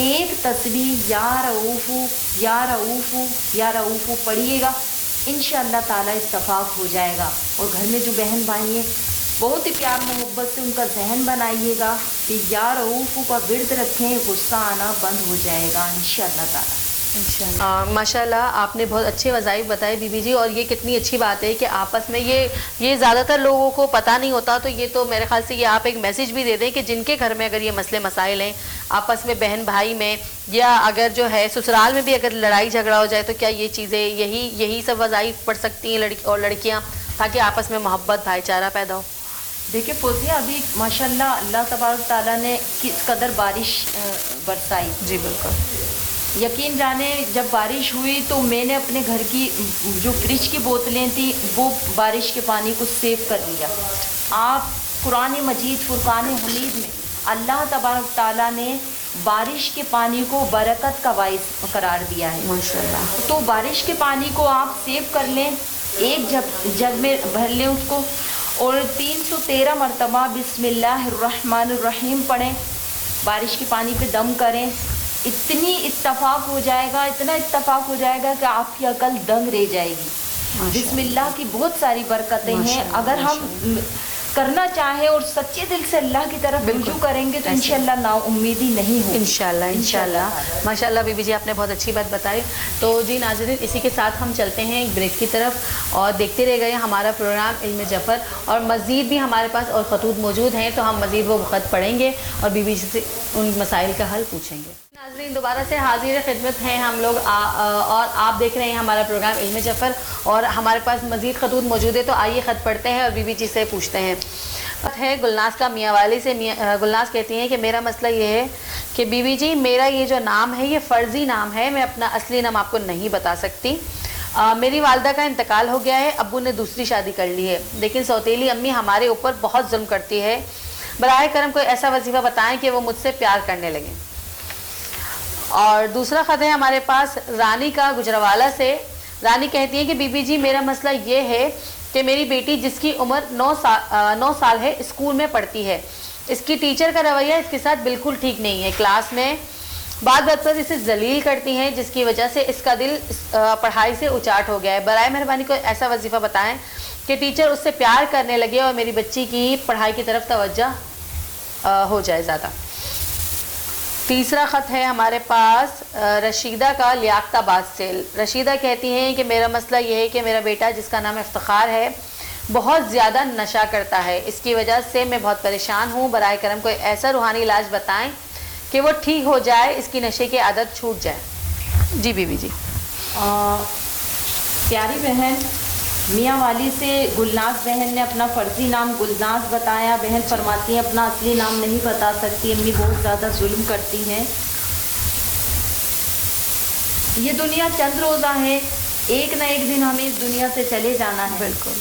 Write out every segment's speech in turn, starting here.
ایک تسبیح یا رؤوفو یا رؤوفو یا رؤوفو پڑھیے گا، انشاءاللہ تعالیٰ اتفاق ہو جائے گا. اور گھر میں جو بہن بھائی ہیں بہت ہی پیار محبت سے ان کا ذہن بنائیے گا کہ یا رؤوفو کا ورد رکھیں، غصہ آنا بند ہو جائے گا انشاءاللہ تعالیٰ. ماشاء اللہ آپ نے بہت اچھے وظائف بتائے بی بی جی، اور یہ کتنی اچھی بات ہے کہ آپس میں یہ زیادہ تر لوگوں کو پتہ نہیں ہوتا. تو یہ تو میرے خیال سے یہ آپ ایک میسیج بھی دے دیں کہ جن کے گھر میں اگر یہ مسئلے مسائل ہیں آپس میں بہن بھائی میں، یا اگر جو ہے سسرال میں بھی اگر لڑائی جھگڑا ہو جائے، تو کیا یہ چیزیں یہی سب وظائف پڑھ سکتی ہیں اور لڑکیاں، تاکہ آپس میں محبت بھائی چارہ پیدا ہو. دیکھیں فوزیہ، ابھی ماشاءاللہ اللہ تبارک تعالیٰ نے کس قدر بارش برسائی. جی بالکل. یقین جانے جب بارش ہوئی تو میں نے اپنے گھر کی جو فریج کی بوتلیں تھیں وہ بارش کے پانی کو سیو کر لیا. آپ قرآن مجید فرقان حمید میں اللہ تبارک تعالیٰ نے بارش کے پانی کو برکت کا باعث قرار دیا ہے ماشاءاللہ. تو بارش کے پانی کو آپ سیو کر لیں، ایک جگ میں بھر لیں اس کو، اور 313 مرتبہ بسم اللہ الرحمن الرحیم پڑھیں، بارش کے پانی پہ دم کریں. اتنی اتفاق ہو جائے گا، اتنا اتفاق ہو جائے گا کہ آپ کی عقل دنگ رہ جائے گی. بسم اللہ کی بہت ساری برکتیں ہیں. اگر ہم کرنا چاہیں اور سچے دل سے اللہ کی طرف رجوع کریں گے تو انشاءاللہ نا امیدی نہیں ہوگی. انشاءاللہ. ماشاءاللہ بی بی جی آپ نے بہت اچھی بات بتائی. تو جی ناظرین، اسی کے ساتھ ہم چلتے ہیں ایک بریک کی طرف، اور دیکھتے رہ گئے ہمارا پروگرام علم جعفر، اور مزید بھی ہمارے پاس اور خطوط موجود ہیں، تو ہم مزید وہ خط پڑھیں گے اور بی بی جی سے ان مسائل کا حل پوچھیں گے. ناظرین دوبارہ سے حاضر خدمت ہیں ہم لوگ، اور آپ دیکھ رہے ہیں ہمارا پروگرام علم جعفر، اور ہمارے پاس مزید خطوط موجود ہے. تو آئیے خط پڑھتے ہیں اور بی بی جی سے پوچھتے ہیں. ہے گلناز کا میاں والی سے. گلناز کہتی ہیں کہ میرا مسئلہ یہ ہے کہ بی بی جی میرا یہ جو نام ہے یہ فرضی نام ہے، میں اپنا اصلی نام آپ کو نہیں بتا سکتی. میری والدہ کا انتقال ہو گیا ہے، ابو نے دوسری شادی کر لی ہے، لیکن سوتیلی امی ہمارے اوپر بہت ظلم کرتی ہے. براہ کرم کوئی ایسا وظیفہ بتائیں کہ وہ مجھ سے پیار کرنے لگیں. اور دوسرا خط ہے ہمارے پاس رانی کا گجروالا سے. رانی کہتی ہیں کہ بی بی جی میرا مسئلہ یہ ہے کہ میری بیٹی جس کی عمر 9 سال ہے اسکول میں پڑھتی ہے، اس کی ٹیچر کا رویہ اس کے ساتھ بالکل ٹھیک نہیں ہے. کلاس میں بات بات پر اسے ذلیل کرتی ہیں، جس کی وجہ سے اس کا دل پڑھائی سے اچاٹ ہو گیا ہے. برائے مہربانی کوئی ایسا وظیفہ بتائیں کہ ٹیچر اس سے پیار کرنے لگے اور میری بچی کی پڑھائی کی طرف توجہ ہو جائے زیادہ. تیسرا خط ہے ہمارے پاس رشیدہ کا لیاقت آباد سے. رشیدہ کہتی ہیں کہ میرا مسئلہ یہ ہے کہ میرا بیٹا جس کا نام افتخار ہے بہت زیادہ نشہ کرتا ہے، اس کی وجہ سے میں بہت پریشان ہوں. برائے کرم کوئی ایسا روحانی علاج بتائیں کہ وہ ٹھیک ہو جائے، اس کی نشے کی عادت چھوٹ جائے. جی بی بی جی. پیاری بہن میاں والی سے گلناز بہن نے اپنا فرضی نام گلناز بتایا. بہن فرماتی ہیں اپنا اصلی نام نہیں بتا سکتی، امی بہت زیادہ ظلم کرتی ہیں. یہ دنیا چند روزہ ہے، ایک نہ ایک دن ہمیں اس دنیا سے چلے جانا ہے. بالکل.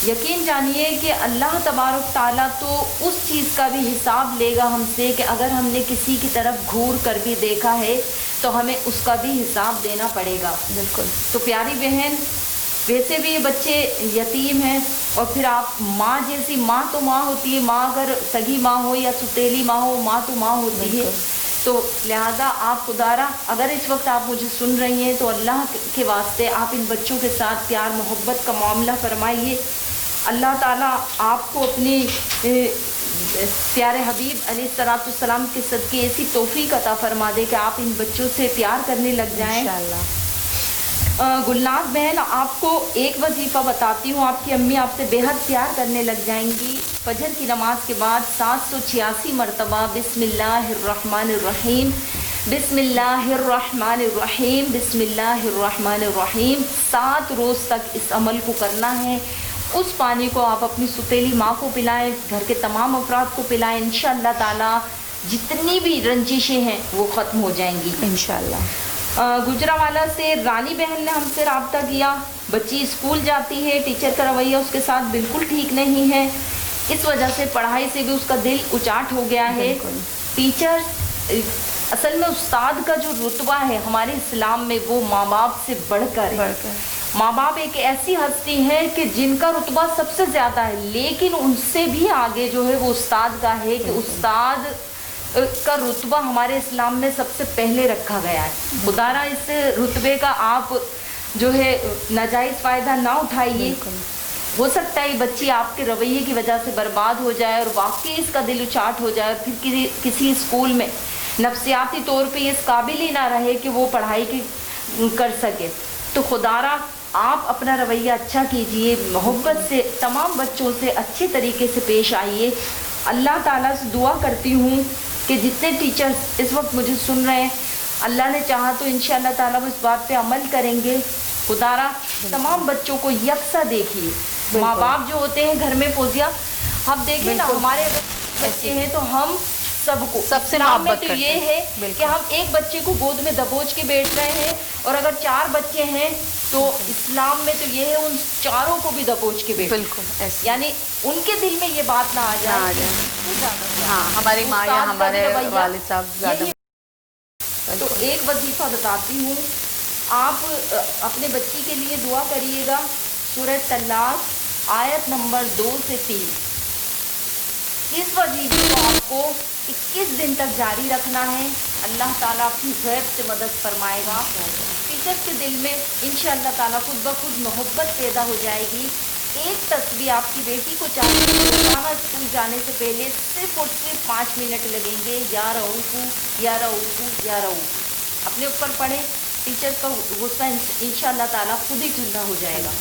یقین جانیے کہ اللہ تبارک تعالیٰ تو اس چیز کا بھی حساب لے گا ہم سے کہ اگر ہم نے کسی کی طرف گھور کر بھی دیکھا ہے تو ہمیں اس کا بھی حساب دینا پڑے گا. بالکل. تو پیاری بہن، ویسے بھی یہ بچے یتیم ہیں، اور پھر آپ ماں جیسی، ماں تو ماں ہوتی ہے، ماں اگر سگی ماں ہو یا سوتیلی ماں ہو، ماں تو ماں ہوتی ہے. تو لہٰذا آپ خدارا اگر اس وقت آپ مجھے سن رہی ہیں تو اللہ کے واسطے آپ ان بچوں کے ساتھ پیار محبت کا معاملہ فرمائیے. اللہ تعالیٰ آپ کو اپنی پیارے حبیب علیہ الصلوۃ والسلام کے صدقے ایسی توفیق عطا فرما دے کہ آپ ان بچوں سے پیار کرنے لگ جائیں انشاءاللہ. گلناز بہن، آپ کو ایک وظیفہ بتاتی ہوں، آپ کی امی آپ سے بے حد پیار کرنے لگ جائیں گی. فجر کی نماز کے بعد 786 مرتبہ بسم اللہ الرحمن الرحیم، بسم اللہ الرحمن الرحیم، بسم اللہ الرحمن الرحیم 7 روز تک اس عمل کو کرنا ہے. اس پانی کو آپ اپنی ستیلی ماں کو پلائیں، گھر کے تمام افراد کو پلائیں. انشاءاللہ تعالیٰ جتنی بھی رنجشیں ہیں وہ ختم ہو جائیں گی انشاءاللہ. گجراوالا سے رانی بہن نے ہم سے رابطہ کیا. بچی اسکول جاتی ہے، ٹیچر کا رویہ اس کے ساتھ بالکل ٹھیک نہیں ہے، اس وجہ سے پڑھائی سے بھی اس کا دل اچاٹ ہو گیا ہے. ٹیچر اصل میں استاد کا جو رتبہ ہے ہمارے اسلام میں وہ ماں باپ سے بڑھ کر ہے. ماں باپ ایک ایسی ہستی ہے کہ جن کا رتبہ سب سے زیادہ ہے، لیکن ان سے بھی آگے جو ہے وہ استاد کا ہے کہ استاد کا رتبہ ہمارے اسلام میں سب سے پہلے رکھا گیا ہے. خدارا اس رتبے کا آپ جو ہے ناجائز فائدہ نہ اٹھائیے. ہو سکتا ہے یہ بچی آپ کے رویے کی وجہ سے برباد ہو جائے اور واقعی اس کا دل اچاٹ ہو جائے اور پھر کسی اسکول میں نفسیاتی طور پہ اس قابل ہی نہ رہے کہ وہ پڑھائی کی کر سکے. تو خدارا آپ اپنا رویہ اچھا کیجئے, محبت سے تمام بچوں سے اچھے طریقے سے پیش آئیے. اللہ تعالیٰ سے دعا کرتی ہوں کہ جتنے ٹیچرز اس وقت مجھے سن رہے ہیں, اللہ نے چاہا تو انشاءاللہ تعالیٰ وہ اس بات پہ عمل کریں گے. خدارا تمام بچوں کو یکساں دیکھیے. ماں باپ جو ہوتے ہیں گھر میں فوزیہ, ہم دیکھیں نا ہمارے بچے ہیں تو ہم سب کو سب سے اسلام میں محبت تو یہ ہے کہ ہم ایک بچے کو گود میں دبوچ کے بیٹھ رہے ہیں, اور اگر 4 بچے ہیں تو اسلام میں تو یہ ہے ان 4 کو بھی دبوچ کے بیٹھ. بالکل یعنی ان کے دل میں یہ بات نہ آ جائے. ہاں ہماری ماں یا ہمارے والد صاحب زیادہ. تو ایک وظیفہ بتاتی ہوں, آپ اپنے بچی کے لیے دعا کریے گا. سورہ طلاق آیت نمبر 2 سے 3. اس وظیفے کو آپ کو 21 دن تک جاری رکھنا ہے. اللہ تعالیٰ اپنی غیب سے مدد فرمائے گا. ٹیچر کے دل میں انشاءاللہ تعالیٰ خود بخود محبت پیدا ہو جائے گی. ایک تسبیح آپ کی بیٹی کو چاہیے روزانہ اسکول جانے سے پہلے صرف اور صرف 5 منٹ لگیں گے. یا رؤوف یا رؤوف یا رؤوف اپنے اوپر پڑھیں. ٹیچر کا غصہ انشاءاللہ تعالیٰ خود ہی ٹھنڈا ہو جائے گا.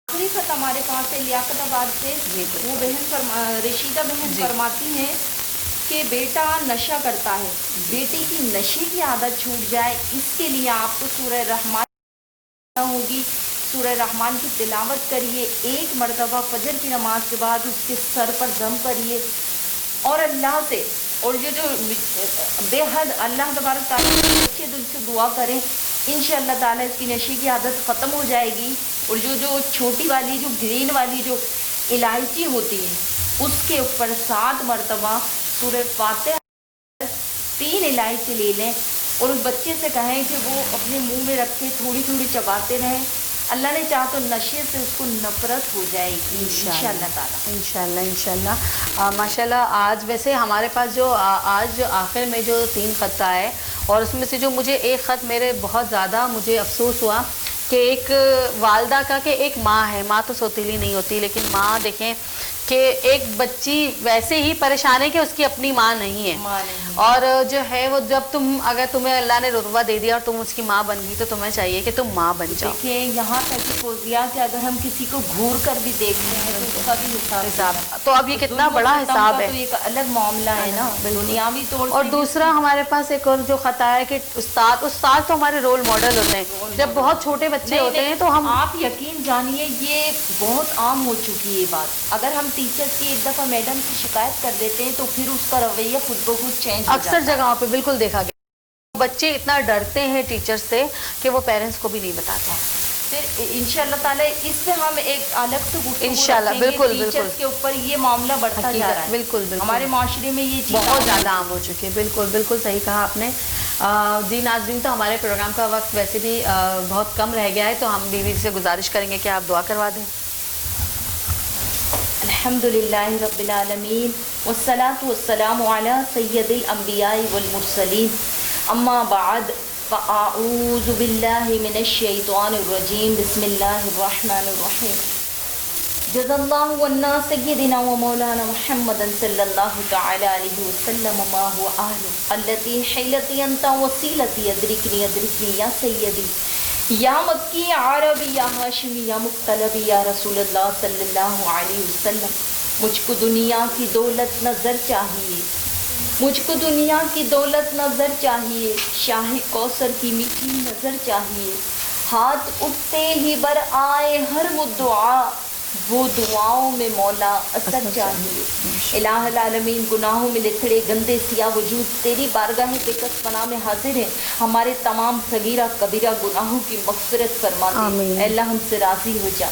آخری خط ہمارے پاس ہے لیاقت آباد سے. وہ بہن رشیدہ بہن فرماتی ہیں کہ بیٹا نشہ کرتا ہے, بیٹی کی نشے کی عادت چھوٹ جائے, اس کے لیے آپ کو سورہ رحمان ہوگی. سورہ رحمان کی تلاوت کریے. 1 مرتبہ فجر کی نماز کے بعد اس کے سر پر دم کریے اور اللہ سے, اور یہ جو بے حد اللہ تبارک تعالیٰ اچھے دل سے دعا کریں, انشاءاللہ تعالیٰ اس کی نشے کی عادت ختم ہو جائے گی. اور جو چھوٹی والی جو گرین والی جو الائچی ہوتی ہے اس کے اوپر 7 مرتبہ سورہ فاتحہ 3 الائچی لے لیں اور اس بچے سے کہیں کہ وہ اپنے منہ میں رکھ کے تھوڑی تھوڑی چباتے رہیں. اللہ نے چاہا تو نشے سے اس کو نفرت ہو جائے گی انشاءاللہ تعالیٰ. انشاءاللہ ماشاءاللہ. آج ویسے ہمارے پاس جو آج آخر میں جو 3 خط آئے, اور اس میں سے جو مجھے ایک خط میرے بہت زیادہ مجھے افسوس ہوا کہ ایک والدہ کا کہ ایک ماں ہے, ماں تو سوتیلی نہیں ہوتی, لیکن ماں دیکھیں کہ ایک بچی ویسے ہی پریشان ہے کہ اس کی اپنی ماں نہیں ہے, اور جو ہے وہ جب اگر تمہیں اللہ نے رتبہ دے دیا اور تم اس کی ماں بن گئی تو تمہیں چاہیے کہ تم ماں بن جاؤ. دیکھیں یہاں تک فوزیہ کہ اگر ہم کسی کو گھور کر بھی دیکھتے ہیں تو اس کا بھی حساب, تو اب یہ کتنا بڑا حساب ہے, تو ایک الگ معاملہ ہے نا دنیاوی طور. اور دوسرا ہمارے پاس ایک اور جو خط آیا ہے کہ استاد تو ہمارے رول ماڈل ہوتے ہیں. جب بہت چھوٹے بچے ہوتے ہیں تو ہم, آپ یقین جانیے یہ بہت عام ہو چکی ہے یہ بات. اگر ہم ٹیچر کی ایک دفعہ میڈم کی شکایت کر دیتے ہیں تو پھر اس کا رویہ خود بخود چینج ہو جاتا ہے. اکثر جگہوں پہ بالکل دیکھا گیا بچے اتنا ڈرتے ہیں ٹیچر سے کہ وہ پیرنٹس کو بھی نہیں بتاتے ہیں. پھر انشاءاللہ تعالیٰ اس سے ہم ایک الگ سے گفتگو انشاءاللہ بالکل ٹیچرز کے اوپر یہ معاملہ بڑھتا جا رہا ہے. بالکل ہمارے معاشرے میں یہ چیز بہت زیادہ عام ہو چکی ہے. بالکل صحیح کہا آپ نے. جی ناظرین, تو ہمارے پروگرام کا وقت ویسے بھی بہت کم رہ گیا ہے, تو ہم بیوی سے گزارش کریں گے کہ آپ دعا کروا دیں. الحمدللہ رب العالمین والصلاة والسلام علی سید الانبیاء والمرسلین, اما بعد فاعوذ باللہ من الشیطان الرجیم. بسم اللہ الرحمن الرحیم. جزا اللہ عنا سیدنا و مولانا محمد صلی اللہ تعالی علیہ وسلم ما هو اہل التی حیلتی انت وسیلتی ادرکنی یا سیدی یا مکی عربی یا ہاشمی یا مختلبی یا رسول اللہ صلی اللہ علیہ وسلم. مجھ کو دنیا کی دولت نظر چاہیے, مجھ کو دنیا کی دولت نظر چاہیے, شاہ کوثر کی میٹھی نظر چاہیے, ہاتھ اٹھتے ہی بر آئے ہر وہ دعا, وہ دعاؤں میں مولا اثر چاہیے. الہ العالمین, گناہوں میں لتھڑے گندے سیاہ وجود تیری بارگاہ بکس پناہ میں حاضر ہیں. ہمارے تمام صغیرہ کبیرہ گناہوں کی مغفرت فرما دے. اے اللہ ہم سے راضی ہو جا,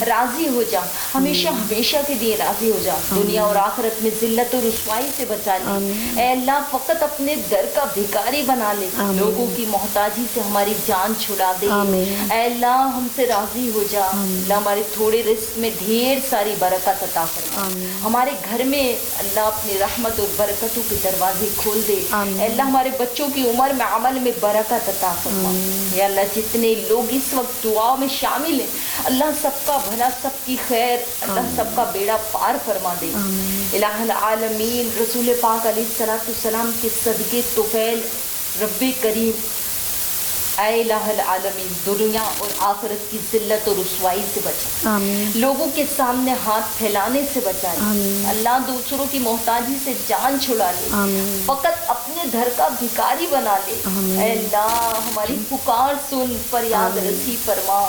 راضی ہو جا, ہمیشہ کے لیے راضی ہو جا. دنیا اور آخرت میں ذلت و رسوائی سے بچا لے. اے اللہ فقط اپنے در کا بھکاری بنا لے, لوگوں کی محتاجی سے ہماری جان چھڑا دے. اے اللہ ہم سے راضی ہو جا. اللہ ہمارے تھوڑے رزق میں ڈھیر ساری برکت عطا فرما. ہمارے گھر میں ہمیں اللہ اپنی رحمت اور برکتوں کے دروازے کھول دے. آمین. اے اللہ ہمارے بچوں کی عمر میں عمل میں برکت عطا فرما. یا اللہ جتنے لوگ اس وقت دعا میں شامل ہیں اللہ سب کا بھلا سب کی خیر اللہ سب کا بیڑا پار فرما دے. الہ العالمین رسول پاک علیہ الصلوۃ والسلام کے صدقے طفیل رب کریم اے الہ العالمین دنیا اور آخرت کی ذلت اور رسوائی سے بچا. آمین. لوگوں کے سامنے ہاتھ پھیلانے سے بچا لے. آمین. اللہ دوسروں کی محتاجی سے جان چھڑا لے. آمین. فقط اپنے گھر کا بھکاری بنا لے. آمین. اے اللہ ہماری پکار سن فریاد رسی فرما.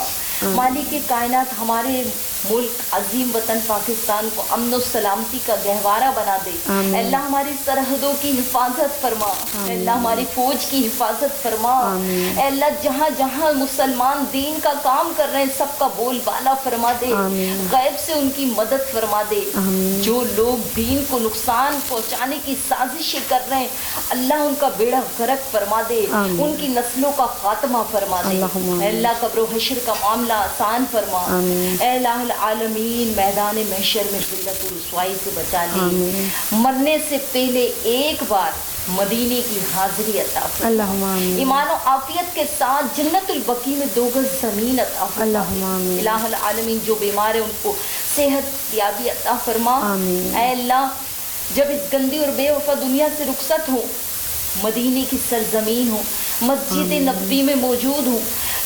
مالک کائنات ہمارے ملک عظیم وطن پاکستان کو امن و سلامتی کا گہوارہ بنا دے. آمین. اے اللہ ہماری سرحدوں کی حفاظت فرما. اے اللہ ہماری فوج کی حفاظت فرما. آمین. اے اللہ جہاں جہاں مسلمان دین کا کام کر رہے ہیں سب کا بول بالا فرما دے. آمین. غیب سے ان کی مدد فرما دے. آمین. جو لوگ دین کو نقصان پہنچانے کی سازشیں کر رہے ہیں اللہ ان کا بیڑا غرق فرما دے. آمین. ان کی نسلوں کا خاتمہ فرما دے. اللہم اے اللہ قبر و حشر کا معاملہ آسان فرما. آمین. اے الہ العالمین میدان محشر میں ذلت و رسوائی سے بچا لے. آمین. مرنے سے پہلے ایک بار مدینے کی حاضری عطا فرما. اللہم آمین. ایمان و عافیت کے ساتھ جنت البقیع میں 2 گز زمین عطا فرما. اللہم آمین. الہ العالمین جو بیمار ہیں ان کو صحت یابی عطا فرما. آمین. اے اللہ جب اس گندی اور بے وفا دنیا سے رخصت ہو مدینے کی سرزمین ہو مسجد نبوی میں موجود ہوں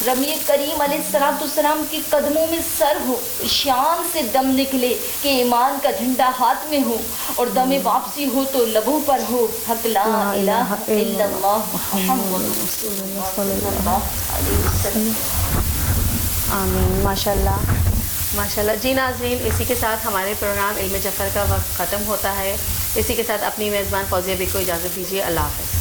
ربی کریم علیہ الصلوۃ والسلام کے قدموں میں سر ہو شان سے دم نکلے کہ ایمان کا جھنڈا ہاتھ میں ہو اور دم واپسی ہو تو لبوں پر ہو حق لا الہ الا اللہ محمد رسول اللہ صلی اللہ علیہ وسلم. آمین. ماشاء اللہ ماشاء اللہ. جی ناظرین اسی کے ساتھ ہمارے پروگرام علم جعفر کا وقت ختم ہوتا ہے. اسی کے ساتھ اپنی میزبان فوزیہ بیگ کو اجازت دیجیے. اللہ حافظ.